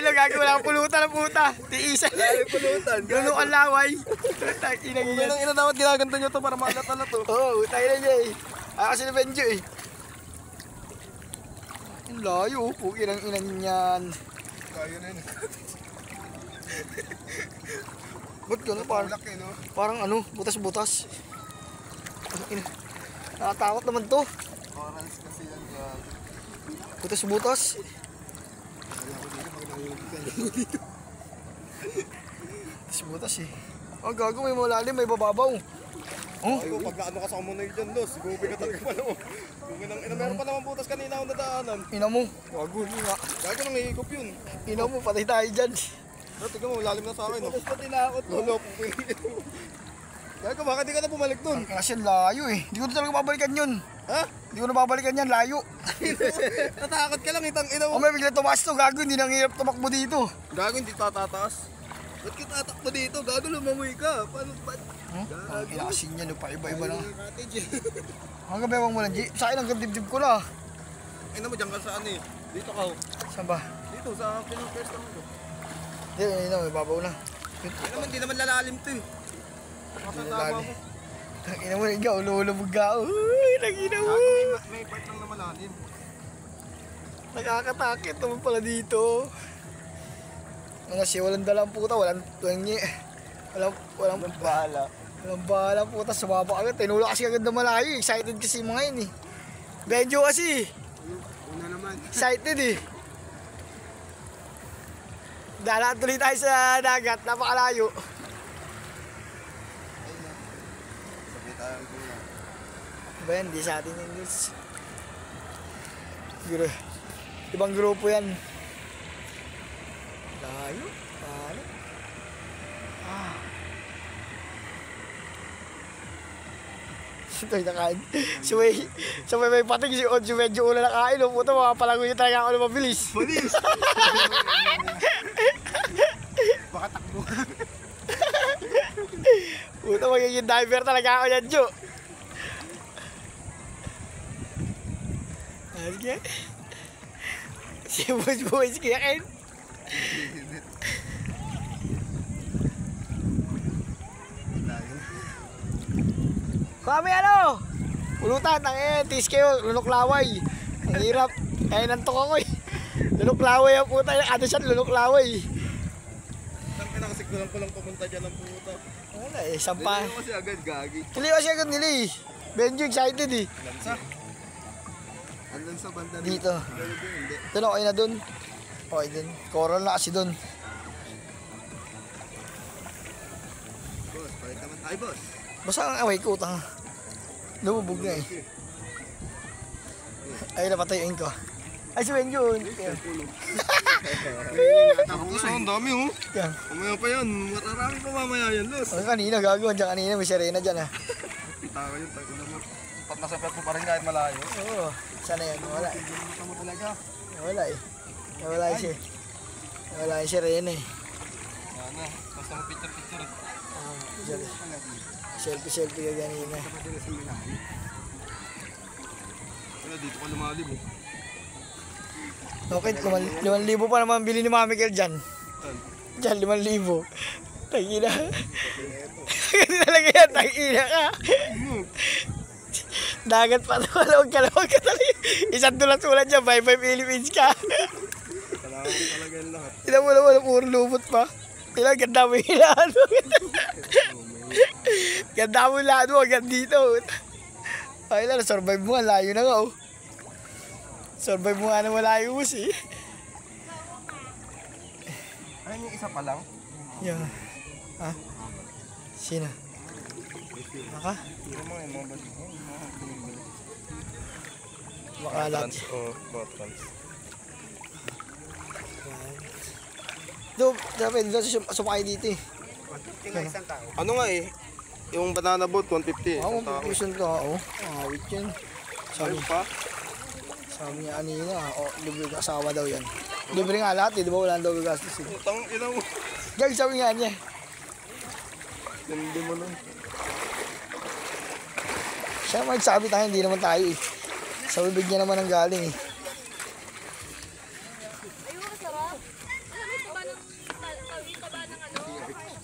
Ayun lang, gagawin lang pulutan ng puta. Tiisan. Pulutan. Lunok ang laway. Inang Kung ilang ina dapat ginaganto nyo to para maalat-alat to. Oo, tayo na niya eh. Kasi na Benjo eh. Ang layo, puki ng inan yan. Kaya na yun. Ba't gano'n? Parang ano, butas-butas. Nakatakot naman to. Corals kasi yan. Butas-butas. Butas eh. Oh, gago, may malalim, may bababaw. Oh, pag ano ka sa kumunay dyan, Los. Gubi ka talaga pala mo. Meron pa naman butas kanina akong nadaanan. Ina mo, gago, nga. Gago nang hihigop yun. Ina mo, patay tayo dyan. Tignan mo, lalim na sa akin. Butas pa tinakot mo. Lolo, gago, bakit di ka na bumalik dun? Kasi layo eh. Hindi ko na talaga babalikan yun. Ha? Hindi ko na babalikan yan, layo. Natakot ka lang, itang ina mo. O may bigla tumaas to, gago, hindi nang hirap tumakbo dito. Gago, hindi tatataas. Ba't kita tatakbo dito? Gago, lumamoy ka. Paano ba? Ang ilakasin niya, no, pa-iba-iba na. Hanggang bewang mo lang, G. Sa akin ang dibdib ko na. Ina mo, dyan ka saan eh. Dito ka. Saan ba? Dito, sa Pilipinas lang ko. Hindi, may babaw na. Hindi naman lalalim to eh. Masasama mo. Tangina mo, ikaw, ululubog ka. Uy, tangina mo. May part lang na malalim. Nakakatakit naman pala dito. Kasi walang dalang puta, walang tuwangi. Walang bahala. Walang bahala puta, sumaba agad. Tinulak kasi agad na malayo. Excited kasi mga yun eh. Benjo kasi. Una naman. Excited eh. Dalaan tuloy tayo sa dagat, napakalayo. Sabi tayo ang gula. Ba yan, di sa atin yung news. Ibang grupo yan. Layo? Paano? Ito yung nakain. So may pating si Odjo medyo una nakain. Puta, makapalago niya talaga ako na mabilis. Mabilis! Baka takbo. Puta, magiging diver talaga ako yan, Jo. Sige. Si Boys kaya kain. Kami ano? Pulutan, tis kayo, lunok laway. Ang hirap. Kaya nantok ako eh. Lunok laway ang puta. Ano siya, lunok laway. Tangina kasi ko lang pumunta dyan ng puta. Wala eh, sampa. Hindi kasi agad gagi. Tuloy kasi agad nila eh. Benjo excited eh. Lansa. Andan sa banda Dito. Hindi. Doon okay na doon. Okay din. Coral na kasi doon. Boss, palit naman tayo, boss. Basta ang away ko, utang. Lumubog na eh. Ay, napatayin ko. Ay, si Benjo. Tapos ang dami oh. Yan. Kumaya pa yan. Mararami pa mamaya yan, Los. Ay, kanina, gagawin dyan kanina. May sirena dyan ah. Tawa yun, tagina mo. Pat nasapet mo pa rin kahit malayo. Oo. Sana yan. Wala eh. Gusto mo talaga. Wala eh. Wala siya. Wala yung sirena eh. Sana. Basta mo picture-picture eh. Selfie ka ganina. Wala, dito ka lumalib oh. Okay, 5,000 pa naman bili ni Mami Kel dyan. Dyan, 5,000. Tangina. Ganun talaga yan, tangina ka. Dagat pa ito, huwag ka talaga. Isang tulat-tulat dyan, 5 Philippines ka. Salamat talaga yung lahat. Ilang wala, puro lubot pa. Ilang ganda mo yung lahat mo. Ganda mo yung lahat mo, hanggang dito. Ay lang, survive mo nga, layo na nga oh. Survive mo nga na malayo mo si. Ayun yung isa pa lang. Yan. Ha? Sino? Naka? Hindi mo yung mga balik. Makalat. Oo, bottles. Doon, dapat doon sumakay dito eh. Ano nga eh, yung banana boat, 150. Ako, pipisan ka ako. Awit yan. Sabi pa? Sabi niya kanina, libre ka asawa daw yan. Libre nga lahat eh, di ba? Wala daw gagastos eh. Utang ina mo. Gag, sabi nga niya. Hindi mo nun. Siya magsabi tayo, hindi naman tayo eh. Sa bibig niya naman ang galing eh. Hindi pa ba ng ano?